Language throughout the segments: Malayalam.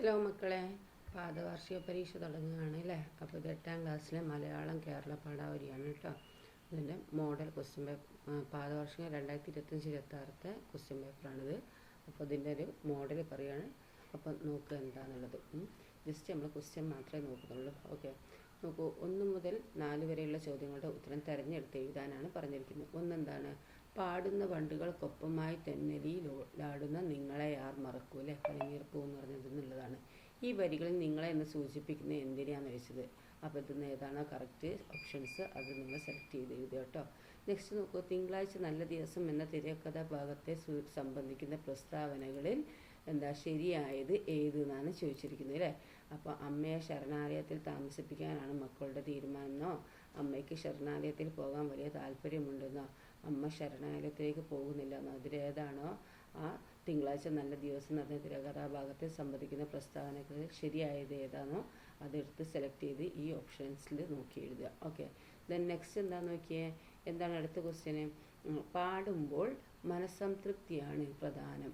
ഹലോ മക്കളെ, പാദവാർഷിക പരീക്ഷ തുടങ്ങുകയാണ് അല്ലേ. അപ്പോൾ ഇത് 8ാം ക്ലാസ്സിലെ മലയാളം കേരള പാഠാവലിയാണ് കേട്ടോ. ഇതിൻ്റെ മോഡൽ ക്വസ്റ്റ്യൻ പേപ്പർ പാദവാർഷിക 2025-26 ക്വസ്റ്റ്യൻ പേപ്പറാണിത്. അപ്പോൾ ഇതിൻ്റെ ഒരു മോഡൽ പറയുകയാണ്. അപ്പം നോക്കുക എന്താണെന്നുള്ളത്. ജസ്റ്റ് നമ്മൾ ക്വസ്റ്റ്യൻ മാത്രമേ നോക്കുന്നുള്ളൂ. ഓക്കെ, നോക്കൂ. 1 മുതൽ 4 വരെയുള്ള ചോദ്യങ്ങളുടെ ഉത്തരം തിരഞ്ഞെടുത്ത് എഴുതാനാണ് പറഞ്ഞിരിക്കുന്നത്. ഒന്നെന്താണ്? പാടുന്ന വണ്ടുകൾക്കൊപ്പമായി തെന്നലിലാടുന്ന നിങ്ങളെ ആർ മറക്കൂ അല്ലേ. പനിനീർപ്പൂ എന്ന് പറഞ്ഞത് എന്നുള്ളതാണ്. ഈ വരികളിൽ നിങ്ങളെ എന്ന് സൂചിപ്പിക്കുന്നത് എന്തിനാന്ന് വെച്ചത്. അപ്പോൾ ഇതിന്ന് ഏതാണോ കറക്റ്റ് ഓപ്ഷൻസ് അത് നിങ്ങൾ സെലക്ട് ചെയ്ത് എഴുതുക കേട്ടോ. നെക്സ്റ്റ് നോക്കൂ. തിങ്കളാഴ്ച നല്ല ദിവസം എന്ന തിരക്കഥാ ഭാഗത്തെ സംബന്ധിക്കുന്ന പ്രസ്താവനകളിൽ ശരിയായത് ഏതെന്നാണ് ചോദിച്ചിരിക്കുന്നത് അല്ലേ. അപ്പോൾ അമ്മയെ ശരണാലയത്തിൽ താമസിപ്പിക്കാനാണ് മക്കളുടെ തീരുമാനമെന്നോ, അമ്മയ്ക്ക് ശരണാലയത്തിൽ പോകാൻ വലിയ താല്പര്യമുണ്ടെന്നോ, അമ്മ ശരണാലയത്തിലേക്ക് പോകുന്നില്ലെന്നോ, അതിലേതാണോ ആ തിങ്കളാഴ്ച നല്ല ദിവസം നടന്ന തിരകഥാഭാഗത്തെ സംബന്ധിക്കുന്ന പ്രസ്താവനകളിൽ ശരിയായത് ഏതാണോ അതെടുത്ത് സെലക്ട് ചെയ്ത് ഈ ഓപ്ഷൻസിൽ നോക്കി എഴുതുക. ഓക്കെ, ദെൻ നെക്സ്റ്റ് എന്താണെന്ന് നോക്കിയേ. എന്താണ് അടുത്ത ക്വസ്റ്റ്യന്? പാടുമ്പോൾ മനസ്സംതൃപ്തിയാണ് പ്രധാനം.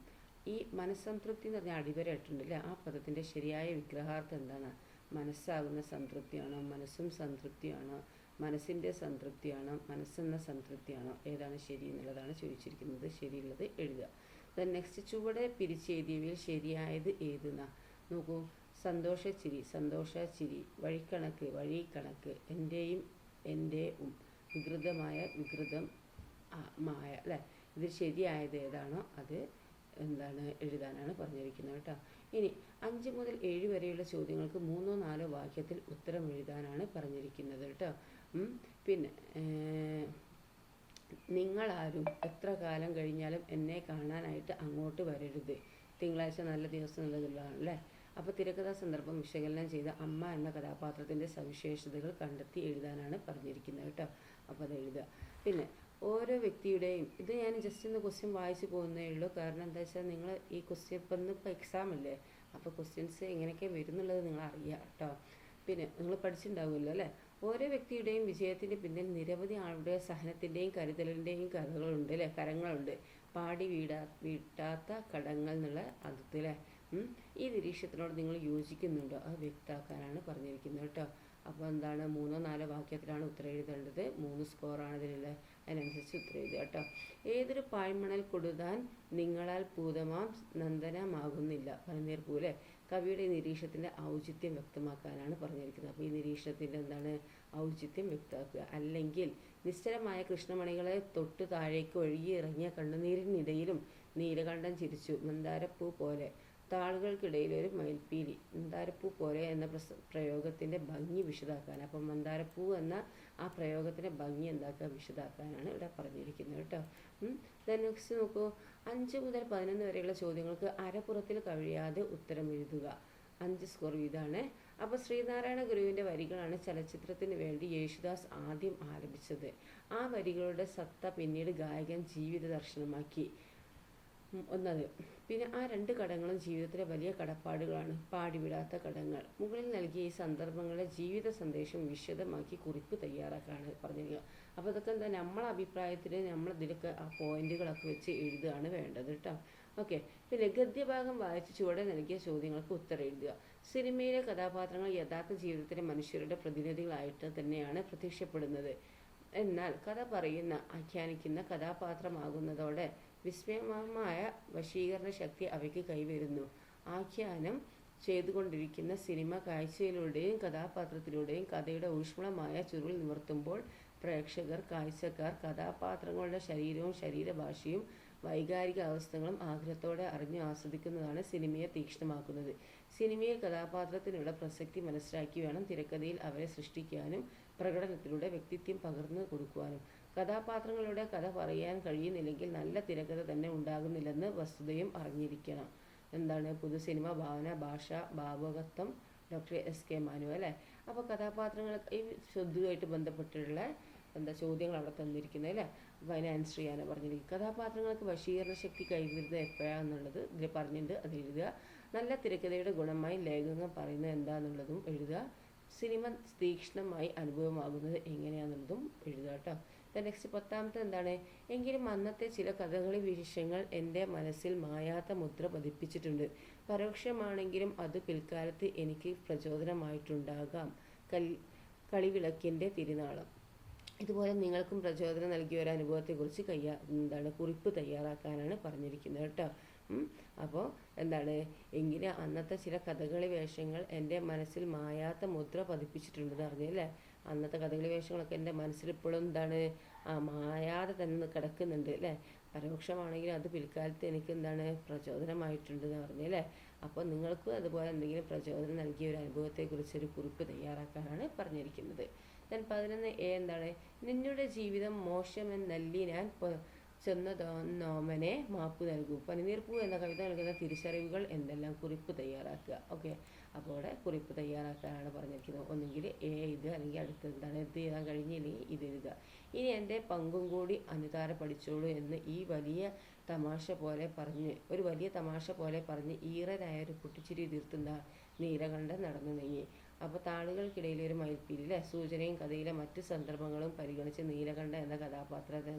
ഈ മനസ്സംതൃപ്തി എന്ന് പറഞ്ഞാൽ അടിവരയിട്ടുണ്ടല്ലേ. ആ പദത്തിൻ്റെ ശരിയായ വിഗ്രഹാർത്ഥം എന്താണ്? മനസ്സാകുന്ന സംതൃപ്തിയാണോ, മനസ്സും സംതൃപ്തിയാണോ, മനസ്സിൻ്റെ സംതൃപ്തിയാണോ, മനസ്സെന്ന സംതൃപ്തിയാണോ, ഏതാണ് ശരി എന്നുള്ളതാണ് ചോദിച്ചിരിക്കുന്നത്. ശരിയുള്ളത് എഴുതുക. ദെൻ നെക്സ്റ്റ്, ചുവടെ പിരിച്ചെഴുതിയവയിൽ ശരിയായത് ഏതെന്നാ നോക്കൂ. സന്തോഷച്ചിരി, സന്തോഷച്ചിരി. വഴിക്കണക്ക്, വഴിക്കണക്ക്. എൻ്റെയും എൻ്റെയും. വികൃതമായ, വികൃതം മായ അല്ലേ. ഇതിൽ ശരിയായത് ഏതാണോ അത് എഴുതാനാണ് പറഞ്ഞിരിക്കുന്നത് കേട്ടോ. ഇനി 5 മുതൽ 7 വരെയുള്ള ചോദ്യങ്ങൾക്ക് 3ഓ 4ഓ വാക്യത്തിൽ ഉത്തരം എഴുതാനാണ് പറഞ്ഞിരിക്കുന്നത് കേട്ടോ. പിന്നെ നിങ്ങളാരും എത്ര കാലം കഴിഞ്ഞാലും എന്നെ കാണാനായിട്ട് അങ്ങോട്ട് വരരുത്. തിങ്കളാഴ്ച നല്ല ദിവസം എന്നുള്ളതാണ് അല്ലേ. അപ്പോൾ തിരക്കഥാ സന്ദർഭം വിശകലനം ചെയ്ത അമ്മ എന്ന കഥാപാത്രത്തിൻ്റെ സവിശേഷതകൾ കണ്ടെത്തി എഴുതാനാണ് പറഞ്ഞിരിക്കുന്നത് കേട്ടോ. അപ്പോൾ അത് എഴുതുക. പിന്നെ ഓരോ വ്യക്തിയുടെയും ഇത് ഞാൻ ജസ്റ്റ് ഒന്ന് ക്വസ്റ്റ്യൻ വായിച്ച് പോകുന്നേ ഉള്ളൂ. കാരണം എന്താ വെച്ചാൽ നിങ്ങൾ ഈ ക്വസ്റ്റ്യൻ ഇപ്പോൾ എക്സാം അല്ലേ. അപ്പോൾ ക്വസ്റ്റ്യൻസ് എങ്ങനെയൊക്കെ വരുന്നുള്ളത് നിങ്ങൾ അറിയുക കേട്ടോ. പിന്നെ നിങ്ങൾ പഠിച്ചിട്ടുണ്ടാവുമല്ലോ അല്ലേ. ഓരോ വ്യക്തിയുടെയും വിജയത്തിൻ്റെ പിന്നിൽ നിരവധി ആളുടെ സഹനത്തിൻ്റെയും കരുതലിൻ്റെയും കഥകളുണ്ട് അല്ലേ, കരങ്ങളുണ്ട്. പാടി വീട്ടാത്ത കടങ്ങൾ എന്നുള്ള അർത്ഥത്തിൽ അല്ലേ. ഈ നിരീക്ഷണത്തിനോട് നിങ്ങൾ യോജിക്കുന്നുണ്ടോ അത് വ്യക്തമാക്കാനാണ് പറഞ്ഞിരിക്കുന്നത് കേട്ടോ. അപ്പോൾ 3ഓ 4ഓ വാക്യത്തിലാണ് ഉത്തരം എഴുതേണ്ടത്. 3 സ്കോറാണ് ഇതിലുള്ള. അതിനനുസരിച്ച് ഉത്തരം എഴുതുക കേട്ടോ. ഏതൊരു പാഴ്മണൽ കൊടുതാൻ നിങ്ങളാൽ പൂതമാം നന്ദനമാകുന്നില്ല. പനിനീർപ്പൂ അല്ലേ. കവിയുടെ നിരീക്ഷണത്തിൻ്റെ ഔചിത്യം വ്യക്തമാക്കാനാണ് പറഞ്ഞിരിക്കുന്നത്. അപ്പോൾ ഈ നിരീക്ഷണത്തിൻ്റെ ഔചിത്യം വ്യക്തമാക്കുക. അല്ലെങ്കിൽ നിശ്ചലമായ കൃഷ്ണമണികളെ തൊട്ട് താഴേക്ക് ഒഴുകി ഇറങ്ങിയ കണ്ണുനീരിനിടയിലും നീലകണ്ഠൻ ചിരിച്ചു. മന്ദാരപ്പൂ പോലെ. താളുകൾക്കിടയിൽ ഒരു മയിൽപ്പീലി. മന്ദാരപ്പൂ പോലെ എന്ന പ്രയോഗത്തിൻ്റെ ഭംഗി വിശദാക്കാൻ. അപ്പം മന്ദാരപ്പൂ എന്ന ആ പ്രയോഗത്തിൻ്റെ ഭംഗി വിശദാക്കാനാണ് ഇവിടെ പറഞ്ഞിരിക്കുന്നത് കേട്ടോ. നെക്സ്റ്റ് നോക്കൂ. 5 മുതൽ 11 വരെയുള്ള ചോദ്യങ്ങൾക്ക് അരപ്പുറത്തിൽ കഴിയാതെ ഉത്തരം എഴുതുക. 5 സ്കോർ ഇതാണ്. അപ്പോൾ ശ്രീനാരായണ ഗുരുവിൻ്റെ വരികളാണ് ചലച്ചിത്രത്തിന് വേണ്ടി യേശുദാസ് ആദ്യം ആലപിച്ചത്. ആ വരികളുടെ സത്ത പിന്നീട് ഗായകൻ ജീവിത ദർശനമാക്കി. ഒന്നത്. പിന്നെ ആ 2 കടങ്ങളും ജീവിതത്തിലെ വലിയ കടപ്പാടുകളാണ്. പാടിവിടാത്ത കടങ്ങൾ. മുകളിൽ നൽകിയ ഈ സന്ദർഭങ്ങളെ ജീവിത സന്ദേശം വിശദമാക്കി കുറിപ്പ് തയ്യാറാക്കാണ് പറഞ്ഞിരിക്കുക. അപ്പോൾ ഇതൊക്കെ നമ്മളെ അഭിപ്രായത്തിൽ നമ്മളിതിലൊക്കെ ആ പോയിന്റുകളൊക്കെ വെച്ച് എഴുതുകയാണ് വേണ്ടത് കേട്ടോ. ഓക്കെ, പിന്നെ ഗദ്യഭാഗം വായിച്ച് ചുവടെ നൽകിയ ചോദ്യങ്ങൾക്ക് ഉത്തരം എഴുതുക. സിനിമയിലെ കഥാപാത്രങ്ങൾ യഥാർത്ഥ ജീവിതത്തിലെ മനുഷ്യരുടെ പ്രതിനിധികളായിട്ട് തന്നെയാണ് പ്രത്യക്ഷപ്പെടുന്നത്. എന്നാൽ കഥ പറയുന്ന, ആഖ്യാനിക്കുന്ന കഥാപാത്രമാകുന്നതോടെ വിസ്മയമായ വശീകരണ ശക്തി അവയ്ക്ക് കൈവരുന്നു. ആഖ്യാനം ചെയ്തുകൊണ്ടിരിക്കുന്ന സിനിമ കാഴ്ചയിലൂടെയും കഥാപാത്രത്തിലൂടെയും കഥയുടെ ഊഷ്മളമായ ചുരുൾ നിവർത്തുമ്പോൾ പ്രേക്ഷകർ, കാഴ്ചക്കാർ കഥാപാത്രങ്ങളുടെ ശരീരവും ശരീരഭാഷയും വൈകാരിക അവസ്ഥകളും ആഗ്രഹത്തോടെ അറിഞ്ഞു ആസ്വദിക്കുന്നതാണ് സിനിമയെ തീക്ഷ്ണമാക്കുന്നത്. സിനിമയിൽ കഥാപാത്രത്തിനുള്ള പ്രസക്തി മനസ്സിലാക്കി വേണം തിരക്കഥയിൽ അവരെ സൃഷ്ടിക്കാനും പ്രകടനത്തിലൂടെ വ്യക്തിത്വം പകർന്നു കൊടുക്കുവാനും. കഥാപാത്രങ്ങളുടെ കഥ പറയാൻ കഴിയുന്നില്ലെങ്കിൽ നല്ല തിരക്കഥ തന്നെ ഉണ്ടാകുന്നില്ലെന്ന് വസ്തുതയും അറിഞ്ഞിരിക്കണം. പുതു സിനിമ ഭാവന, ഭാഷ, ഭാവകത്വം, ഡോക്ടർ S.K. മാനുവൽ അല്ലേ. അപ്പോൾ കഥാപാത്രങ്ങൾ ഈ ശ്രദ്ധയുമായിട്ട് ബന്ധപ്പെട്ടുള്ള ചോദ്യങ്ങൾ അവിടെ തന്നിരിക്കുന്നത് അല്ലേ. അപ്പോൾ അതിന് ആൻസർ ചെയ്യാനാണ് പറഞ്ഞിരിക്കുന്നത്. കഥാപാത്രങ്ങൾക്ക് വശീകരണ ശക്തി കൈവരുന്നത് എപ്പോഴാണെന്നുള്ളത് ഇതിൽ പറഞ്ഞിട്ടുണ്ട്, അത് എഴുതുക. നല്ല തിരക്കഥയുടെ ഗുണമായി ലേഖകൻ പറയുന്നത് എന്താണെന്നുള്ളതും എഴുതുക. സിനിമ തീക്ഷ്ണമായി അനുഭവമാകുന്നത് എങ്ങനെയാണെന്നുള്ളതും എഴുതുക കേട്ടോ. നെക്സ്റ്റ് 10ാമത്തെ എങ്കിലും അന്നത്തെ ചില കഥകളി വിശേഷങ്ങൾ എൻ്റെ മനസ്സിൽ മായാത്ത മുദ്ര പതിപ്പിച്ചിട്ടുണ്ട്. പരോക്ഷമാണെങ്കിലും അത് പിൽക്കാലത്ത് എനിക്ക് പ്രചോദനമായിട്ടുണ്ടാകാം. കളിവിളക്കിൻ്റെ തിരുനാളം. ഇതുപോലെ നിങ്ങൾക്കും പ്രചോദനം നൽകിയ ഒരു അനുഭവത്തെക്കുറിച്ച് കുറിപ്പ് തയ്യാറാക്കാനാണ് പറഞ്ഞിരിക്കുന്നത് കേട്ടോ. അപ്പോൾ എങ്കിലും അന്നത്തെ ചില കഥകളി വേഷങ്ങൾ എൻ്റെ മനസ്സിൽ മായാത്ത മുദ്ര പതിപ്പിച്ചിട്ടുണ്ടെന്ന് അറിഞ്ഞല്ലേ. അന്നത്തെ കഥകളി വേഷങ്ങളൊക്കെ എൻ്റെ മനസ്സിൽ ഇപ്പോഴും മായാതെ തന്നെ കിടക്കുന്നുണ്ട് അല്ലേ. പരോക്ഷമാണെങ്കിലും അത് പിൽക്കാലത്ത് എനിക്ക് പ്രചോദനമായിട്ടുണ്ടെന്ന് പറഞ്ഞല്ലേ. അപ്പോൾ നിങ്ങൾക്കും അതുപോലെ എന്തെങ്കിലും പ്രചോദനം നൽകിയ ഒരു അനുഭവത്തെക്കുറിച്ചൊരു കുറിപ്പ് തയ്യാറാക്കാനാണ് പറഞ്ഞിരിക്കുന്നത്. ഞാൻ 11A നിന്നുടെ ജീവിതം മോശമെന്നല്ലി ഞാൻ ചെന്നതോന്നോമനെ മാപ്പ് നൽകൂ. പനിനീർപ്പൂ എന്ന കവിത നൽകുന്ന തിരിച്ചറിവുകൾ എന്തെല്ലാം കുറിപ്പ് തയ്യാറാക്കുക. ഓക്കെ, അപ്പോൾ ഇവിടെ കുറിപ്പ് തയ്യാറാക്കാനാണ് പറഞ്ഞിരിക്കുന്നത്. ഒന്നുകിൽ എ ഇത് അല്ലെങ്കിൽ അടുത്തത് ഇത് എഴുതാൻ കഴിഞ്ഞില്ലെങ്കിൽ ഇത് എഴുതുക. ഇനി എൻ്റെ പങ്കും കൂടി അനുതാര പഠിച്ചോളൂ എന്ന് ഒരു വലിയ തമാശ പോലെ പറഞ്ഞ് ഈറനായൊരു പൊട്ടിച്ചിരി തീർത്തുന്ന നീലകണ്ഠൻ നടന്നു നീങ്ങി. അപ്പോൾ താളുകൾക്കിടയിലെ ഒരു മയിൽപ്പീലിലെ സൂചനയും കഥയിലെ മറ്റ് സന്ദർഭങ്ങളും പരിഗണിച്ച് നീലകണ്ഠൻ എന്ന കഥാപാത്രത്തെ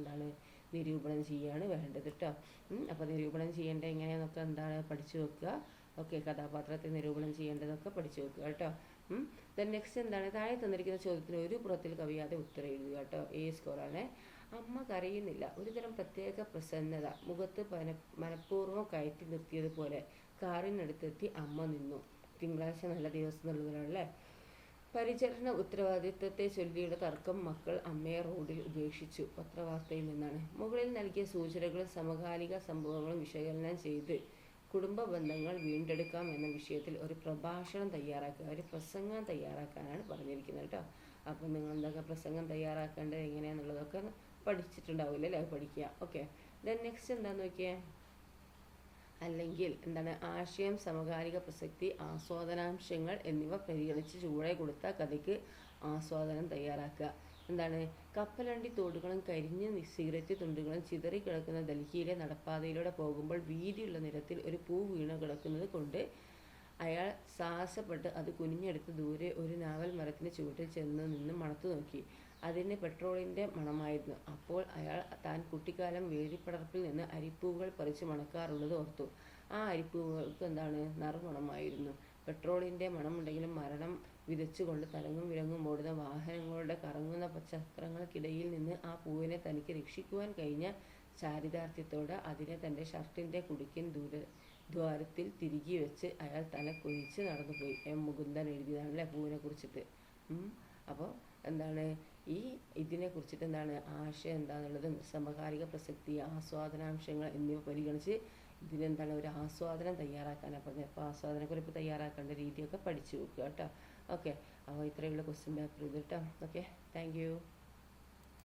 നിരൂപണം ചെയ്യുകയാണ് വേണ്ടത് കേട്ടോ. അപ്പോൾ നിരൂപണം ചെയ്യേണ്ടത് എങ്ങനെയാണെന്നൊക്കെ പഠിച്ചു വെക്കുക. ഓക്കെ, കഥാപാത്രത്തെ നിരൂപണം ചെയ്യേണ്ടതൊക്കെ പഠിച്ചു വെക്കുക കേട്ടോ. നെക്സ്റ്റ് താഴെ തന്നിരിക്കുന്ന ചോദ്യത്തിന് ഒരു പുറത്തിൽ കവിയാതെ ഉത്തരം എഴുതുക കേട്ടോ. സ്കോറാണ്. അമ്മ കരയുന്നില്ല. ഒരുതരം പ്രത്യേക പ്രസന്നത മുഖത്ത് മനഃപൂർവ്വം കയറ്റി നിർത്തിയതുപോലെ കാറിനടുത്തെത്തി അമ്മ നിന്നു. തിങ്കളാഴ്ച നല്ല ദിവസം എന്നുള്ളതിനാണല്ലേ. പരിചരണ ഉത്തരവാദിത്വത്തെ ചൊല്ലിയുള്ള തർക്കം മക്കൾ അമ്മയെ റോഡിൽ ഉപേക്ഷിച്ചു. പത്രവാർത്തയിൽ നിന്നാണ്. മുകളിൽ നൽകിയ സൂചനകളും സമകാലിക സംഭവങ്ങളും വിശകലനം ചെയ്ത് കുടുംബ ബന്ധങ്ങൾ വീണ്ടെടുക്കാം എന്ന വിഷയത്തിൽ ഒരു പ്രഭാഷണം തയ്യാറാക്കുക, ഒരു പ്രസംഗം തയ്യാറാക്കാനാണ് പറഞ്ഞിരിക്കുന്നത് കേട്ടോ. അപ്പം നിങ്ങൾ എന്തൊക്കെ പ്രസംഗം തയ്യാറാക്കേണ്ടത് എങ്ങനെയാണെന്നുള്ളതൊക്കെ പഠിച്ചിട്ടുണ്ടാവില്ല അല്ലേ, പഠിക്കുക. ഓക്കെ, നെക്സ്റ്റ് എന്താണെന്ന് നോക്കിയേ. അല്ലെങ്കിൽ ആശയം, സമകാലിക പ്രസക്തി, ആസ്വാദനാംശങ്ങൾ എന്നിവ പരിഗണിച്ച് ചൂടെ കൊടുത്ത കഥയ്ക്ക് ആസ്വാദനം തയ്യാറാക്കുക. കപ്പലണ്ടി തോടുകളും കരിഞ്ഞ സിഗരറ്റ് തുണ്ടുകളും ചിതറിക്കിടക്കുന്ന ഡൽഹിയിലെ നടപ്പാതയിലൂടെ പോകുമ്പോൾ വീതിയുള്ള നിരത്തിൽ ഒരു പൂ വീണ് കിടക്കുന്നത് കൊണ്ട് അയാൾ സാഹസപ്പെട്ട് അത് കുനിഞ്ഞെടുത്ത് ദൂരെ ഒരു നാവൽ മരത്തിന് ചുവട്ടിൽ ചെന്ന് നിന്ന് മണത്തു നോക്കി. അതിന് പെട്രോളിൻ്റെ മണമായിരുന്നു. അപ്പോൾ അയാൾ താൻ കുട്ടിക്കാലം വേലിപ്പടർപ്പിൽ നിന്ന് അരിപ്പൂവുകൾ പറിച്ച് മണക്കാറുള്ളത് ഓർത്തു. ആ അരിപ്പൂവുകൾക്ക് നറുമണമായിരുന്നു. പെട്രോളിൻ്റെ മണമുണ്ടെങ്കിലും മരണം വിതച്ചുകൊണ്ട് തലങ്ങും വിലങ്ങും ഓടുന്ന വാഹനങ്ങളുടെ കറങ്ങുന്ന ചക്രങ്ങൾക്കിടയിൽ നിന്ന് ആ പൂവിനെ തനിക്ക് രക്ഷിക്കുവാൻ കഴിഞ്ഞ ചാരിതാർത്ഥ്യത്തോടെ അതിനെ തൻ്റെ ഷർട്ടിൻ്റെ കുടുക്കിൻ ദ്വാരത്തിൽ തിരികെ വെച്ച് അയാൾ തല കുനിച്ച് നടന്നുപോയി. മുകുന്ദൻ എഴുതിയതാണല്ലേ പൂവിനെ കുറിച്ചിട്ട്. അപ്പോൾ ഇതിനെ കുറിച്ചിട്ട് ആശയം എന്താണെന്നുള്ളതും സമകാലിക പ്രസക്തി, ആസ്വാദനാംശങ്ങൾ എന്നിവ പരിഗണിച്ച് ഒരു ആസ്വാദനം തയ്യാറാക്കാനാണ് പറഞ്ഞത്. അപ്പോൾ ആസ്വാദനക്കുറിപ്പ് തയ്യാറാക്കേണ്ട രീതിയൊക്കെ പഠിച്ചു വെക്കുക കേട്ടോ. ഓക്കെ, അപ്പോൾ ഇത്രയുള്ള ക്വസ്റ്റ്യൻ പേപ്പർ ഇത് കേട്ടോ. Okay, thank you.